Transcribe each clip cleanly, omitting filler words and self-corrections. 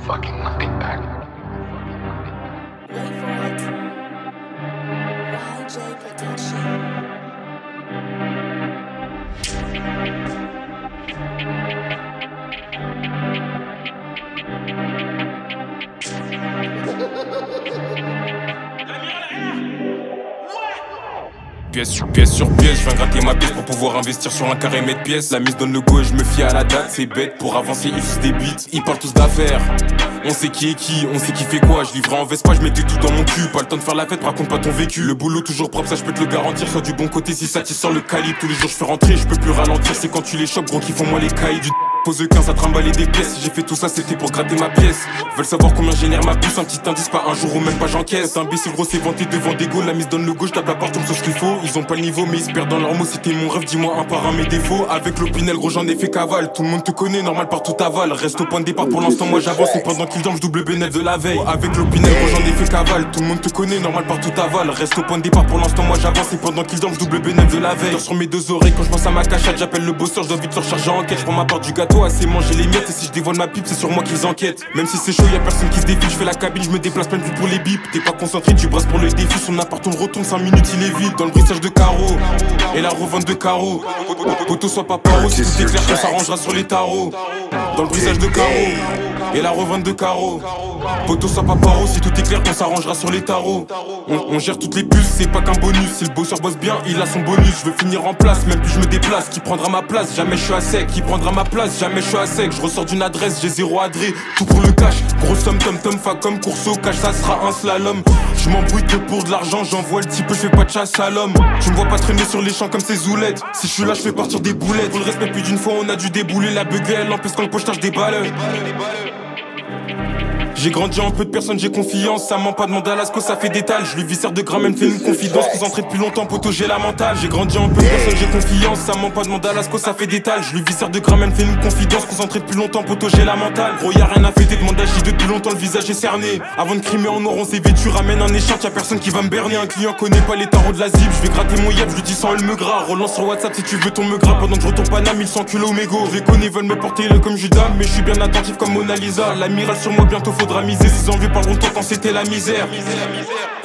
fucking knock it back. Wait for it. YJ Production. Pièce sur pièce, je viens gratter ma pièce pour pouvoir investir sur un carré mètre pièce. La mise donne le go et je me fie à la date, c'est bête. Pour avancer ils usent des beats, ils parlent tous d'affaires. On sait qui est qui, on sait qui fait quoi. Je livrais en Vespa, je mettais tout dans mon cul. Pas le temps de faire la fête, raconte pas ton vécu. Le boulot toujours propre, ça je peux te le garantir. Sois du bon côté si ça tire sur le calibre. Tous les jours je fais rentrer, je peux plus ralentir. C'est quand tu les chopes gros qui font moi les cailles du pose 15 à trimballer des pièces. Si j'ai fait tout ça c'était pour gratter ma pièce. Veulent savoir combien génère ma puce. Un petit indice, pas un jour ou même pas j'encaisse. Imbécile gros c'est vanté devant des gaules. La mise donne le gauche, tape la porte, on me sauce ce qu'il faut. Ils ont pas le niveau mais ils se perdent dans leurs mots. C'était mon rêve, dis-moi un par un mes défauts. Avec l'opinel gros j'en ai fait cavale. Tout le monde te connaît, normal partout t'avale. Reste au point de départ pour l'instant moi j'avance. Et pendant qu'il dorme je double bénéf de la veille. Avec l'opinel gros j'en ai fait cavale. Tout le monde te connaît, normal partout t'avale. Reste au point de départ pour l'instant moi j'avance. Et pendant qu'il dorme je double bénéf de la veille. Sur mes deux oreilles quand je pense à ma cachette. J'appelle le bosseur, je dois vite le recharger en quête. Je prends ma part du gâteau, assez manger les miettes. Et si je dévoile ma pipe c'est sur moi qu'ils enquêtent. Même si c'est chaud y'a personne qui se défile. Je fais la cabine, je me déplace plein de pour les bips. T'es pas concentré, tu brasses pour le défi. Son appart on le retourne 5 minutes il est vide. Dans le bruissage de carreaux et la revente de carreaux. Poteau sois pas paro, si tout est clair on s'arrangera sur les tarots. Dans le brisage de carreaux et la revente de carreaux. Poteau sois pas paro, si tout est clair on s'arrangera sur les tarots. On gère toutes les puces, c'est pas qu'un bonus. Si le bosseur bosse bien, il a son bonus. Je veux finir en place, même plus je me déplace. Qui prendra ma place, jamais je suis à sec. Qui prendra ma place, jamais je suis à sec. Je ressors d'une adresse, j'ai zéro adresse. Tout pour le cash, gros somme tom tom, fa comme course au cash, ça sera un slalom. Je m'embrouille que pour de l'argent, j'envoie le type, je fais pas de chasse à l'homme. Tu me vois pas traîner sur les champs comme ces zoulettes. Si je suis là, je fais partir des boulettes. Pour le respect plus d'une fois, on a dû débouler la buguelle. En plus quand le pochetage des balles. J'ai grandi en peu de personnes, j'ai confiance. Ça ment pas demander à Lasco, ça fait des tales. Je lui viscère de grammes, elle me fait une confidence. Concentré depuis longtemps, poteau, j'ai la mentale. J'ai grandi en peu de personnes, j'ai confiance. Ça ment pas demander à Lasco, ça fait des tales. Je lui viscère de grammes, elle me fait une confidence. Concentré depuis longtemps, poteau, j'ai la mentale. Gros, y'a rien à fêter, demande à J depuis longtemps, le visage est cerné. Avant de crimer en or, on s'est vêtu, ramène un échange, y'a personne qui va me berner. Un client connaît pas les tarots de la zip. Je vais gratter mon yep, je lui dis sans elle me gras. Relance sur WhatsApp si tu veux ton me gras. Pendant que je retourne Paname, ils sont culot mégo. Je les connais, veulent me porter le comme Judas. Mais je suis bien attentif comme Mona Lisa. L'amiral sur moi, bientôt faudra miser. Ses envies parleront toi quand c'était la misère.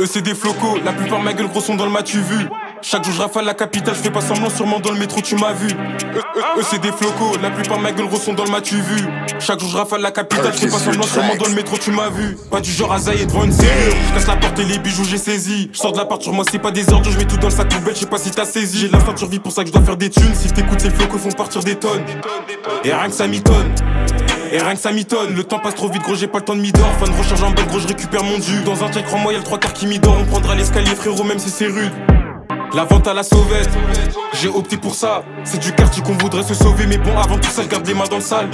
Eux c'est des flocos, la plupart ma gueule gros sont dans le mas-tu vu. Chaque jour je rafale la capitale, je fais pas semblant sûrement dans le métro tu m'as vu. Eux c'est des flocos, la plupart ma gueule gros sont dans le mas-tu vu. Chaque jour je rafale la capitale, je fais pas semblant sûrement dans le métro tu m'as vu. Pas du genre à zailler devant une serrure. Je casse la porte et les bijoux j'ai saisi. Je sors de la porte sur moi c'est pas des ordures, je mets tout dans le sac poubelle, je sais pas si t'as saisi. J'ai l'instinct de survie pour ça que je dois faire des thunes. Si t'écoutes ces flocos font partir des tonnes. Et rien que ça mitonne. Et rien que ça mitonne, le temps passe trop vite gros j'ai pas le temps de m'idore. Fin de recharge en balle gros je récupère mon dû. Dans un check crois-moi y'a le 3/4 qui m'idore. On prendra l'escalier frérot même si c'est rude. La vente à la sauvette, j'ai opté pour ça. C'est du quartier qu'on voudrait se sauver. Mais bon avant tout ça je garde les mains dans le sale.